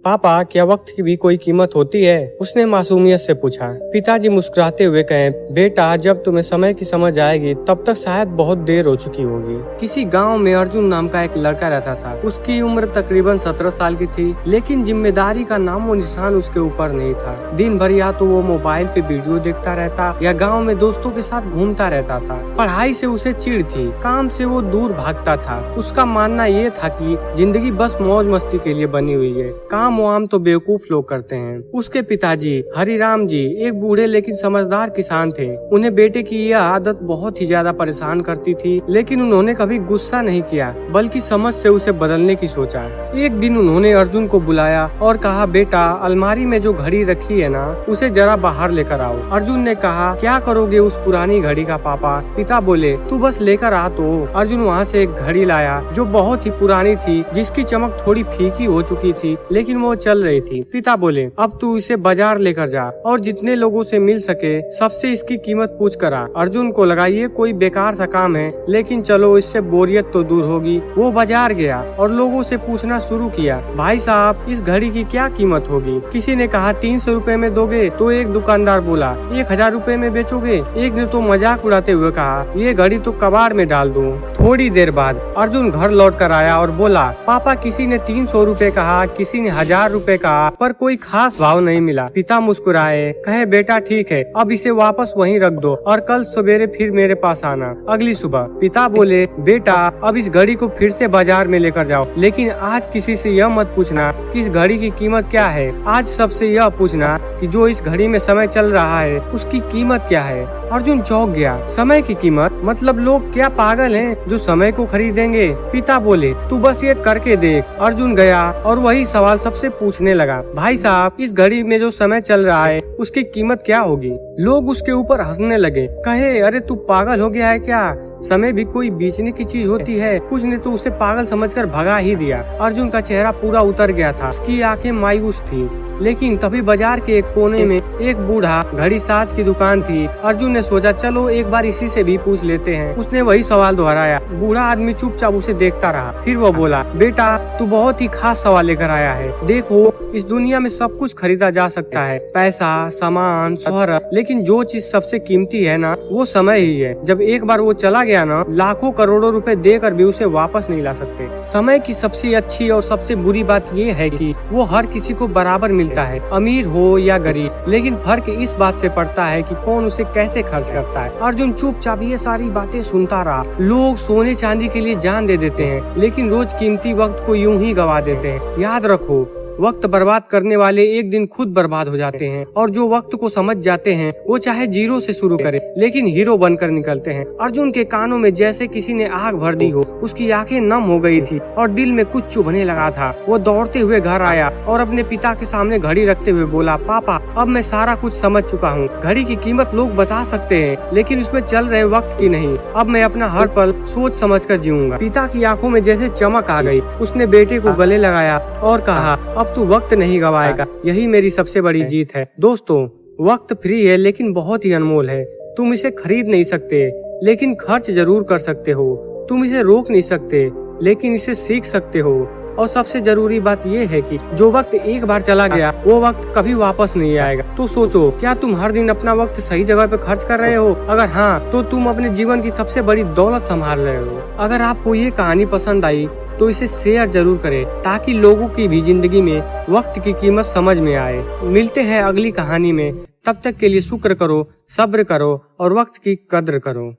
पापा, क्या वक्त की भी कोई कीमत होती है? उसने मासूमियत से पूछा। पिताजी मुस्कुराते हुए कहे, बेटा, जब तुम्हें समय की समझ आएगी तब तक शायद बहुत देर हो चुकी होगी। किसी गांव में अर्जुन नाम का एक लड़का रहता था। उसकी उम्र तकरीबन 17 साल की थी, लेकिन जिम्मेदारी का नामो निशान उसके ऊपर नहीं था। दिन भर या तो वो मोबाइल पे वीडियो देखता रहता या गाँव में दोस्तों के साथ घूमता रहता था। पढ़ाई से उसे चिढ़ थी, काम से वो दूर भागता था। उसका मानना ये था कि जिंदगी बस मौज मस्ती के लिए बनी हुई है, काम वाम तो बेवकूफ लोग करते हैं। उसके पिताजी हरिराम जी एक बूढ़े लेकिन समझदार किसान थे। उन्हें बेटे की यह आदत बहुत ही ज्यादा परेशान करती थी, लेकिन उन्होंने कभी गुस्सा नहीं किया, बल्कि समझ से उसे बदलने की सोचा। एक दिन उन्होंने अर्जुन को बुलाया और कहा, बेटा, अलमारी में जो घड़ी रखी है ना, उसे जरा बाहर लेकर आओ। अर्जुन ने कहा, क्या करोगे उस पुरानी घड़ी का पापा? पिता बोले, तू बस लेकर आ तो। अर्जुन वहाँ से एक घड़ी लाया जो बहुत ही पुरानी थी, जिसकी चमक थोड़ी फीकी हो चुकी थी, लेकिन वो चल रही थी। पिता बोले, अब तू इसे बाजार लेकर जा और जितने लोगों से मिल सके सबसे इसकी कीमत पूछ कर आ। अर्जुन को लगा ये कोई बेकार सा काम है, लेकिन चलो इससे बोरियत तो दूर होगी। वो बाजार गया और लोगों से पूछना शुरू किया, भाई साहब, इस घड़ी की क्या कीमत होगी? किसी ने कहा 300 रुपए में दोगे, तो एक दुकानदार बोला 1000 रुपए में बेचोगे। एक ने तो मजाक उड़ाते हुए कहा, ये घड़ी तो कबाड़ में डाल दूं। थोड़ी देर बाद अर्जुन घर लौट कर आया और बोला, पापा, किसी ने 300 रुपए कहा, किसी ने 1000 रुपए कहा, पर कोई खास भाव नहीं मिला। पिता मुस्कुराए, कहे, बेटा, ठीक है, अब इसे वापस वहीं रख दो और कल सवेरे फिर मेरे पास आना। अगली सुबह पिता बोले, बेटा, अब इस घड़ी को फिर से बाजार में लेकर जाओ, लेकिन आज किसी से यह मत पूछना कि इस घड़ी की कीमत क्या है। आज सबसे यह पूछना कि जो इस घड़ी में समय चल रहा है उसकी कीमत क्या है। अर्जुन चौंक गया। समय की कीमत? मतलब लोग क्या पागल हैं जो समय को खरीदेंगे? पिता बोले, तू बस ये करके देख। अर्जुन गया और वही सवाल सबसे पूछने लगा, भाई साहब, इस घड़ी में जो समय चल रहा है उसकी कीमत क्या होगी? लोग उसके ऊपर हंसने लगे, कहे, अरे तू पागल हो गया है क्या? समय भी कोई बेचने की चीज होती है? कुछ ने तो उसे पागल समझकर भगा ही दिया। अर्जुन का चेहरा पूरा उतर गया था, उसकी आंखें मायूस थी। लेकिन तभी बाजार के एक कोने में एक बूढ़ा घड़ी साज की दुकान थी। अर्जुन ने सोचा, चलो एक बार इसी से भी पूछ लेते हैं। उसने वही सवाल दोहराया। बूढ़ा आदमी चुपचाप उसे देखता रहा। फिर वो बोला, बेटा, तू बहुत ही खास सवाल लेकर आया है। देखो, इस दुनिया में सब कुछ खरीदा जा सकता है, पैसा, सामान, शोहरत, लेकिन जो चीज सबसे कीमती है ना, वो समय ही है। जब एक बार वो चला गया ना, लाखों करोड़ों रुपए देकर भी उसे वापस नहीं ला सकते। समय की सबसे अच्छी और सबसे बुरी बात ये है कि वो हर किसी को बराबर मिलता है, अमीर हो या गरीब, लेकिन फर्क इस बात से पड़ता है कि कौन उसे कैसे खर्च करता है। अर्जुन चुपचाप ये सारी बातें सुनता रहा। लोग सोने चांदी के लिए जान दे देते हैं, लेकिन रोज कीमती वक्त को यूं ही गवा देते हैं। याद रखो, वक्त बर्बाद करने वाले एक दिन खुद बर्बाद हो जाते हैं, और जो वक्त को समझ जाते हैं वो चाहे जीरो से शुरू करे, लेकिन हीरो बनकर निकलते हैं। अर्जुन के कानों में जैसे किसी ने आग भर दी हो। उसकी आंखें नम हो गई थी और दिल में कुछ चुभने लगा था। वो दौड़ते हुए घर आया और अपने पिता के सामने घड़ी रखते हुए बोला, पापा, अब मैं सारा कुछ समझ चुका हूँ। घड़ी की कीमत लोग बता सकते हैं, लेकिन उसमें चल रहे वक्त की नहीं। अब मैं अपना हर पल सोच समझ कर जीऊंगा। पिता की आंखों में जैसे चमक आ गई। उसने बेटे को गले लगाया और कहा, अब तू वक्त नहीं गवाएगा, यही मेरी सबसे बड़ी जीत है। दोस्तों, वक्त फ्री है लेकिन बहुत ही अनमोल है। तुम इसे खरीद नहीं सकते, लेकिन खर्च जरूर कर सकते हो। तुम इसे रोक नहीं सकते, लेकिन इसे सीख सकते हो। और सबसे जरूरी बात यह है कि जो वक्त एक बार चला गया वो वक्त कभी वापस नहीं आएगा। तो सोचो, क्या तुम हर दिन अपना वक्त सही जगह पे खर्च कर रहे हो? अगर हाँ, तो तुम अपने जीवन की सबसे बड़ी दौलत संभाल रहे हो। अगर आपको ये कहानी पसंद आई तो इसे शेयर जरूर करें, ताकि लोगों की भी जिंदगी में वक्त की कीमत समझ में आए। मिलते हैं अगली कहानी में। तब तक के लिए शुक्र करो, सब्र करो और वक्त की कद्र करो।